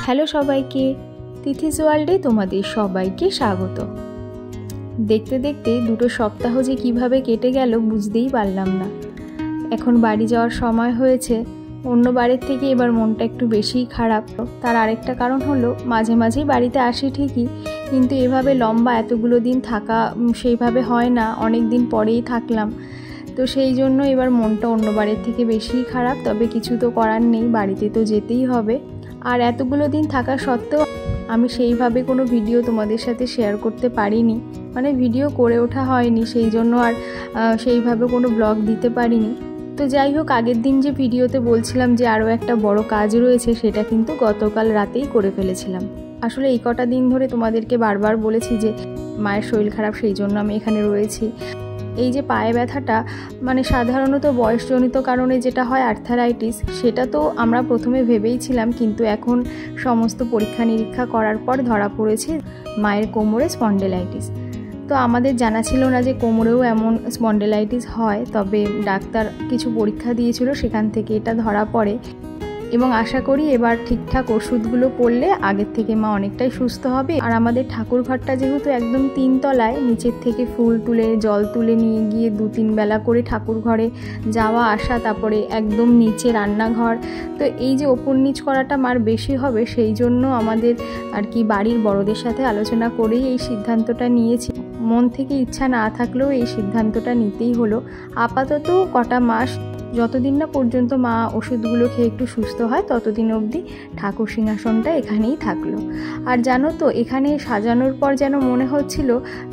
Hello সবাইকে, তিথিস ওয়ার্ল্ডে তোমাদের সবাইকে স্বাগত। দেখতে দেখতে দুটো সপ্তাহ যে কিভাবে কেটে গেল বুঝতেই পারলাম না। এখন বাড়ি যাওয়ার সময় হয়েছে। অন্য বাড়ির থেকে এবার মনটা একটু বেশিই খারাপ। তার আরেকটা কারণ হলো মাঝে মাঝেই বাড়িতে আসি ঠিকই, কিন্তু এভাবে লম্বা এতগুলো দিন থাকা সেইভাবে হয় না, অনেক দিন পরেই থাকলাম। তো সেই জন্য এবার মনটা অন্য বাড়ির থেকে বেশিই খারাপ। তবে কিছু তো করার নেই, বাড়িতে তো যেতেই হবে। আর এতগুলো দিন থাকা সত্ত্বেও আমি সেইভাবে কোনো ভিডিও তোমাদের সাথে শেয়ার করতে পারিনি, মানে ভিডিও করে ওঠা হয়নি, সেই জন্য আর সেইভাবে কোনো ব্লগ দিতে পারিনি। তো যাই হোক, আগের দিন যে ভিডিওতে বলছিলাম যে আরও একটা বড় কাজ রয়েছে, সেটা কিন্তু গতকাল রাতেই করে ফেলেছিলাম। আসলে এই কটা দিন ধরে তোমাদেরকে বারবার বলেছি যে মায়ের শরীর খারাপ, সেই জন্য আমি এখানে রয়েছি। এই যে পায়ে ব্যথাটা, মানে সাধারণত বয়সজনিত কারণে যেটা হয় আর্থারাইটিস, সেটা তো আমরা প্রথমে ভেবেইছিলাম, কিন্তু এখন সমস্ত পরীক্ষা নিরীক্ষা করার পর ধরা পড়েছে মায়ের কোমরে স্পন্ডেলাইটিস। তো আমাদের জানা ছিল না যে কোমরেও এমন স্পন্ডেলাইটিস হয়, তবে ডাক্তার কিছু পরীক্ষা দিয়েছিল, সেখান থেকে এটা ধরা পড়ে। এবং আশা করি এবার ঠিকঠাক ওষুধগুলো পড়লে আগের থেকে মা অনেকটাই সুস্থ হবে। আর আমাদের ঠাকুর ঘরটা যেহেতু একদম 3 তলায়, নিচের থেকে ফুল তুলে জল তুলে নিয়ে গিয়ে 2-3 বেলা করে ঠাকুর ঘরে যাওয়া আসা, তারপরে একদম নিচে রান্নাঘর, তো এই যে ওপর নিচ করাটা মার বেশি হবে, সেই জন্য আমাদের আর কি বাড়ির বড়দের সাথে আলোচনা করেই এই সিদ্ধান্তটা নিয়েছি। মন থেকে ইচ্ছা না থাকলেও এই সিদ্ধান্তটা নিতেই হলো। আপাতত কটা মাস, যতদিন না পর্যন্ত মা ওষুধগুলো খেয়ে একটু সুস্থ হয়, ততদিন অবধি ঠাকুর সিংহাসনটা এখানেই থাকলো। আর জানো তো, এখানে সাজানোর পর যেন মনে হচ্ছিল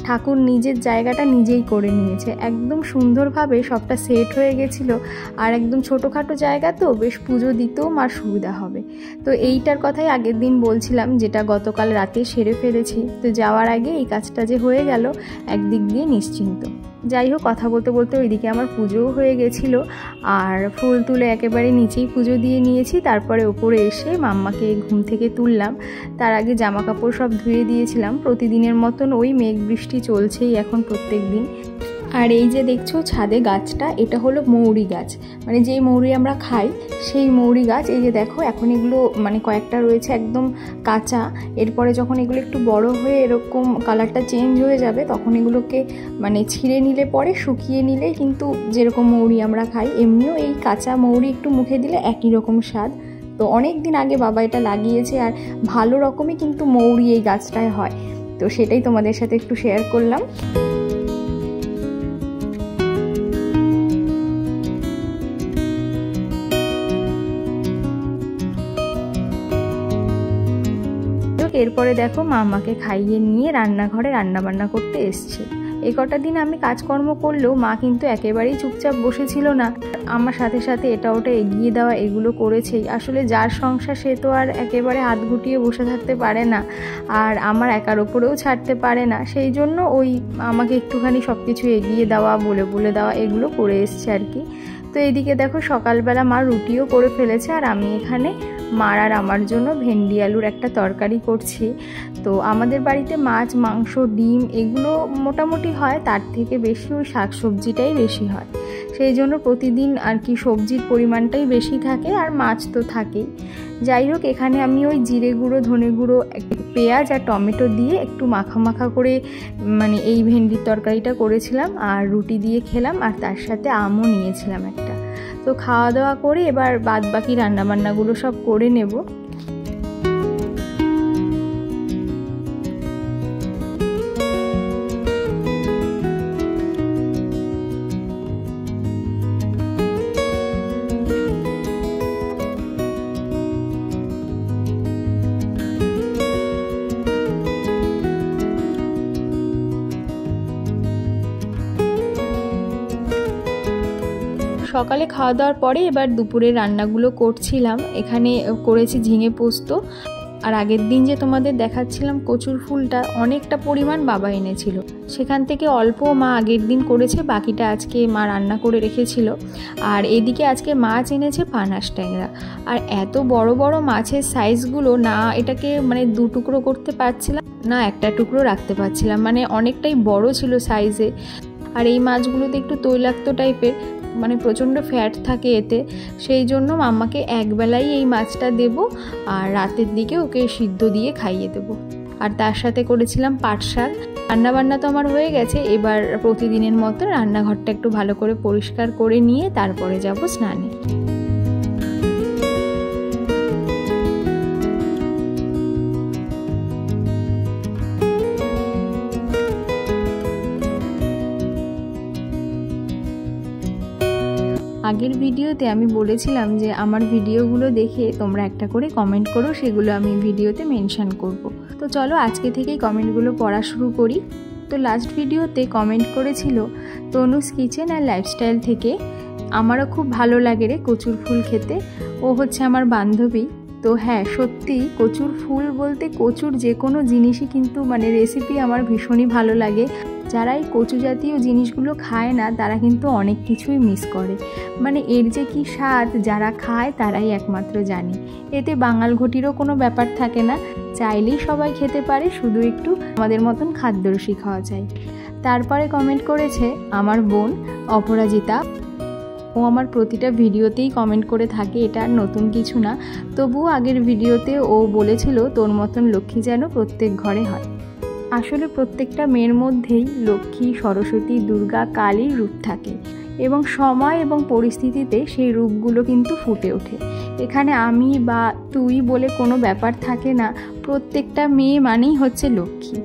ঠাকুর নিজের জায়গাটা নিজেই করে নিয়েছে, একদম সুন্দরভাবে সবটা সেট হয়ে গেছিলো। আর একদম ছোটোখাটো জায়গা, তো বেশ পুজো দিতেও মার সুবিধা হবে। তো এইটার কথাই আগের দিন বলছিলাম, যেটা গতকাল রাতে সেরে ফেলেছি। তো যাওয়ার আগে এই কাজটা যে হয়ে গেল, একদিক দিয়ে নিশ্চিন্ত। যাই হোক, কথা বলতে বলতে ওইদিকে আমার পুজোও হয়ে গেছিলো, আর ফুল তুলে একেবারে নিচেই পুজো দিয়ে নিয়েছি। তারপরে ওপরে এসে মাম্মাকে ঘুম থেকে তুললাম। তার আগে জামা কাপড় সব ধুয়ে দিয়েছিলাম। প্রতিদিনের মতন ওই মেঘ বৃষ্টি চলছেই এখন প্রত্যেক দিন। আর এই যে দেখছো ছাদে গাছটা, এটা হলো মৌরি গাছ, মানে যেই মৌরি আমরা খাই সেই মৌরি গাছ। এই যে দেখো, এখন এগুলো মানে কয়েকটা রয়েছে একদম কাঁচা। এরপরে যখন এগুলো একটু বড় হয়ে এরকম কালারটা চেঞ্জ হয়ে যাবে, তখন এগুলোকে মানে ছিঁড়ে নিলে পরে শুকিয়ে নিলেই কিন্তু যেরকম মৌরি আমরা খাই, এমনিও এই কাঁচা মৌরি একটু মুখে দিলে একই রকম স্বাদ। তো অনেক দিন আগে বাবা এটা লাগিয়েছে, আর ভালো রকমই কিন্তু মৌরি এই গাছটায় হয়। তো সেটাই তোমাদের সাথে একটু শেয়ার করলাম। এরপরে দেখো, মামাকে খাইয়ে নিয়ে রান্নাঘরে রান্নাবান্না করতে এসছি। এই কটা দিন আমি কাজকর্ম করলেও মা কিন্তু একেবারেই চুপচাপ বসেছিল না, আমার সাথে সাথে এটা ওটা এগিয়ে দেওয়া এগুলো করেছেই। আসলে যার সংসার সে তো আর একেবারে হাত গুটিয়ে বসে থাকতে পারে না, আর আমার একার ওপরেও ছাড়তে পারে না। সেই জন্য ওই আমাকে একটুখানি সব কিছু এগিয়ে দেওয়া, বলে দেওয়া, এগুলো করে এসছে আর কি। তো এইদিকে দেখো, সকালবেলা মা রুটিও করে ফেলেছে, আর আমি এখানে মার আর আমার জন্য ভেন্ডি আলুর একটা তরকারি করছি। তো আমাদের বাড়িতে মাছ, মাংস, ডিম এগুলো মোটামুটি হয়, তার থেকে বেশি ওই শাকসবজিটাই বেশি হয়। সেই জন্য প্রতিদিন আর কি সবজির পরিমাণটাই বেশি থাকে, আর মাছ তো থাকেই। যাই হোক, এখানে আমি ওই জিরে গুঁড়ো, ধনে গুঁড়ো, পেঁয়াজ আর টমেটো দিয়ে একটু মাখা মাখা করে মানে এই ভেন্ডির তরকারিটা করেছিলাম, আর রুটি দিয়ে খেলাম, আর তার সাথে আমও নিয়েছিলাম একটা। তো খাওয়া দাওয়া করে এবার বাদ বাকি রান্নাবান্নাগুলো সব করে নেব। সকালে খাওয়া দাওয়ার পরে এবার দুপুরে রান্নাগুলো করছিলাম। এখানে করেছি ঝিঙে পোস্ত, আর আগের দিন যে তোমাদের দেখাচ্ছিলাম কচুর ফুলটা, অনেকটা পরিমাণ বাবা এনেছিল, সেখান থেকে অল্প মা আগের দিন করেছে, বাকিটা আজকে মা রান্না করে রেখেছিল। আর এদিকে আজকে মাছ এনেছে পানাস ট্যাংরা, আর এত বড় বড় মাছের সাইজগুলো, না এটাকে মানে 2 টুকরো করতে পারছিলাম, না একটা টুকরো রাখতে পারছিলাম, মানে অনেকটাই বড় ছিল সাইজে। আর এই মাছগুলোতে একটু তৈলাক্ত টাইপের, মানে প্রচণ্ড ফ্যাট থাকে এতে, সেই জন্য মাম্মাকে একবেলাই এই মাছটা দেব আর রাতের দিকে ওকে সিদ্ধ দিয়ে খাইয়ে দেব। আর তার সাথে করেছিলাম পাট শাক। রান্নাবান্না তো আমার হয়ে গেছে, এবার প্রতিদিনের মতো রান্নাঘরটা একটু ভালো করে পরিষ্কার করে নিয়ে তারপরে যাব স্নানে। আগের ভিডিওতে আমি বলেছিলাম যে আমার ভিডিওগুলো দেখে তোমরা একটা করে কমেন্ট করো, সেগুলো আমি ভিডিওতে মেনশন করব। তো চলো আজকে থেকেই কমেন্টগুলো পড়া শুরু করি। তো লাস্ট ভিডিওতে কমেন্ট করেছিল তনুস কিচেন আর লাইফস্টাইল থেকে, আমারও খুব ভালো লাগে রে কচুর ফুল খেতে, ও হচ্ছে আমার বান্ধবী। তো হ্যাঁ, সত্যি কচুর ফুল বলতে কচুর যে কোনো জিনিসই কিন্তু মানে রেসিপি আমার ভীষণই ভালো লাগে। যারা এই কচু জাতীয় জিনিসগুলো খায় না তারা কিন্তু অনেক কিছুই মিস করে, মানে এর যে কি স্বাদ যারা খায় তারাই একমাত্র জানে। এতে বাঙাল ঘটিরও কোনো ব্যাপার থাকে না, চাইলেই সবাই খেতে পারে, শুধু একটু আমাদের মতন খাদ্যরসিক হওয়া চাই। তারপরে কমেন্ট করেছে আমার বোন অপরাজিতা। ও আমার প্রতিটা ভিডিওতেই কমেন্ট করে থাকে, এটা নতুন কিছু না। তবুও আগের ভিডিওতে ও বলেছিল তোর মতন লক্ষ্মী যেন প্রত্যেক ঘরে হয়। আসলে প্রত্যেকটা মেয়ের মধ্যেই লক্ষ্মী, সরস্বতী, দুর্গা, কালীর রূপ থাকে এবং সময় এবং পরিস্থিতিতে সেই রূপগুলো কিন্তু ফুটে ওঠে। এখানে আমি বা তুই বলে কোনো ব্যাপার থাকে না, প্রত্যেকটা মেয়ে মানেই হচ্ছে লক্ষ্মী।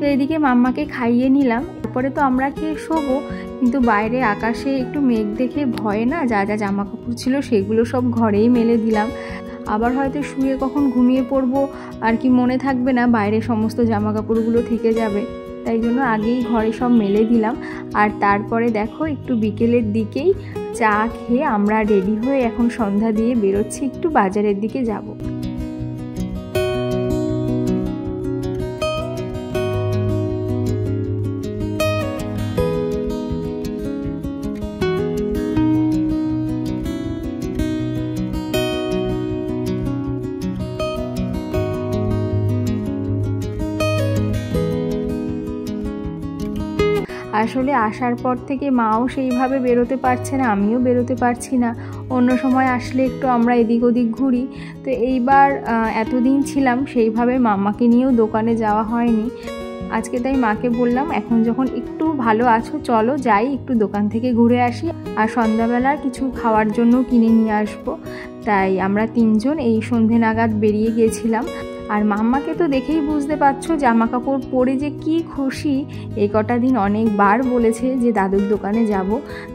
তো এদিকে মাম্মাকে খাইয়ে নিলাম, তারপরে তো আমরা খেয়ে শোবো। কিন্তু বাইরে আকাশে একটু মেঘ দেখে ভয়ে না যা যা জামা কাপড় ছিল সেগুলো সব ঘরেই মেলে দিলাম। আবার হয়তো শুয়ে কখন ঘুমিয়ে পড়বো আর কি মনে থাকবে না, বাইরে সমস্ত জামা কাপড়গুলো থেকে যাবে, তাই জন্য আগেই ঘরে সব মেলে দিলাম। আর তারপরে দেখো একটু বিকেলের দিকেই চা খেয়ে আমরা রেডি হয়ে এখন সন্ধ্যা দিয়ে বেরোচ্ছি, একটু বাজারের দিকে যাব। আসলে আসার পর থেকে মাও সেইভাবে বেরোতে পারছে না, আমিও বেরোতে পারছি না। অন্য সময় আসলে একটু আমরা এদিক ওদিক ঘুরি, তো এইবার এতদিন ছিলাম সেইভাবে মাম্মাকে নিয়েও দোকানে যাওয়া হয়নি। আজকে তাই মাকে বললাম এখন যখন একটু ভালো আছো চলো যাই একটু দোকান থেকে ঘুরে আসি, আর সন্ধ্যাবেলা কিছু খাওয়ার জন্য কিনে নিয়ে আসবো। তাই আমরা তিনজন এই সন্ধে নাগাদ বেরিয়ে গিয়েছিলাম। আর মাম্মাকে তো দেখেই বুঝতে পারছো জামা কাপড় পরে যে কি খুশি। এই কটা দিন অনেকবার বলেছে যে দাদুর দোকানে যাব,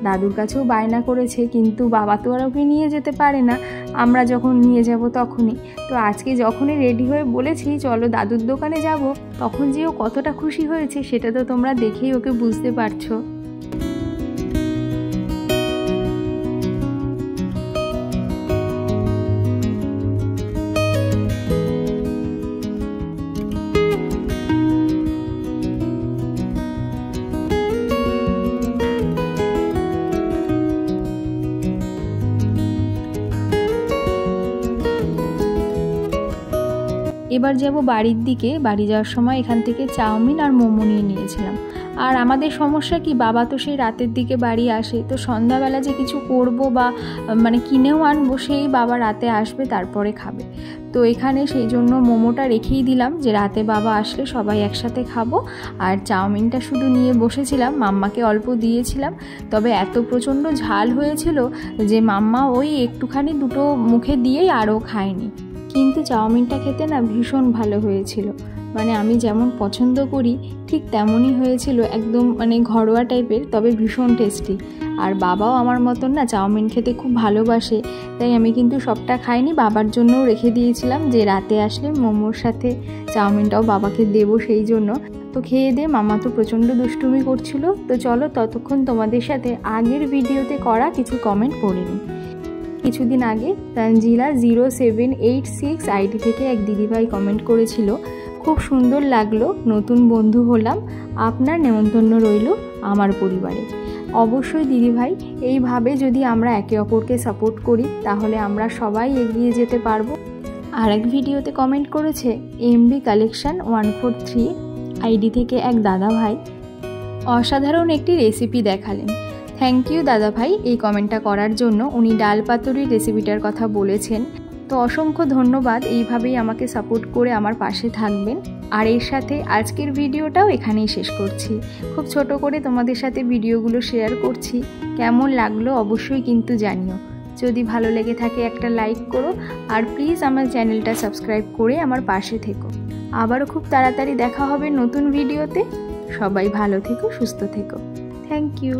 দাদুর কাছেও বায়না করেছে, কিন্তু বাবা তো আর ওকে নিয়ে যেতে পারে না, আমরা যখন নিয়ে যাব তখনই। তো আজকে যখনই রেডি হয়ে বলেছি চলো দাদুর দোকানে যাব, তখন যে ও কতটা খুশি হয়েছে সেটা তো তোমরা দেখেই ওকে বুঝতে পারছো। এবার যাব বাড়ির দিকে। বাড়ি যাওয়ার সময় এখান থেকে চাউমিন আর মোমো নিয়ে নিয়েছিলাম। আর আমাদের সমস্যা কি, বাবা তো সেই রাতের দিকে বাড়ি আসে, তো সন্ধ্যাবেলা যে কিছু করব বা মানে কিনেও আনবো, সেই বাবা রাতে আসবে তারপরে খাবে। তো এখানে সেই জন্য মোমোটা রেখেই দিলাম যে রাতে বাবা আসলে সবাই একসাথে খাবো। আর চাউমিনটা শুধু নিয়ে বসেছিলাম, মাম্মাকে অল্প দিয়েছিলাম, তবে এত প্রচণ্ড ঝাল হয়েছিল যে মাম্মা ওই একটুখানি দুটো মুখে দিয়েই আরও খায়নি। কিন্তু চাউমিনটা খেতে না ভীষণ ভালো হয়েছিল, মানে আমি যেমন পছন্দ করি ঠিক তেমনই হয়েছিল, একদম মানে ঘরোয়া টাইপের, তবে ভীষণ টেস্টি। আর বাবাও আমার মতন না চাউমিন খেতে খুব ভালোবাসে, তাই আমি কিন্তু সবটা খাইনি, বাবার জন্যও রেখে দিয়েছিলাম যে রাতে আসলে মোমোর সাথে চাউমিনটাও বাবাকে দেবো সেই জন্য। তো খেয়ে দিয়ে মামা তো প্রচণ্ড দুষ্টুমি করছিল। তো চলো ততক্ষণ তোমাদের সাথে আগের ভিডিওতে করা কিছু কমেন্ট পড়ে নিই। কিছুদিন আগে তানজিলা 0786 আইডি থেকে এক দিদিভাই কমেন্ট করেছিল, খুব সুন্দর লাগলো, নতুন বন্ধু হলাম, আপনার নেমন্তন্ন রইল আমার পরিবারে। অবশ্যই দিদিভাই, এইভাবে যদি আমরা একে অপরকে সাপোর্ট করি তাহলে আমরা সবাই এগিয়ে যেতে পারবো। আর এক ভিডিওতে কমেন্ট করেছে এমবি কালেকশন 143 আইডি থেকে এক দাদা ভাই, অসাধারণ একটি রেসিপি দেখালেন। থ্যাংক ইউ দাদা ভাই এই কমেন্টটা করার জন্য। উনি ডাল পাতুরির রেসিপিটার কথা বলেছেন, তো অসংখ্য ধন্যবাদ। এইভাবেই আমাকে সাপোর্ট করে আমার পাশে থাকবেন। আর এর সাথে আজকের ভিডিওটাও এখানেই শেষ করছি। খুব ছোট করে তোমাদের সাথে ভিডিওগুলো শেয়ার করছি, কেমন লাগলো অবশ্যই কিন্তু জানিও। যদি ভালো লেগে থাকে একটা লাইক করো, আর প্লিজ আমার চ্যানেলটা সাবস্ক্রাইব করে আমার পাশে থেকো। আবারও খুব তাড়াতাড়ি দেখা হবে নতুন ভিডিওতে। সবাই ভালো থেকো, সুস্থ থেকো। Thank you.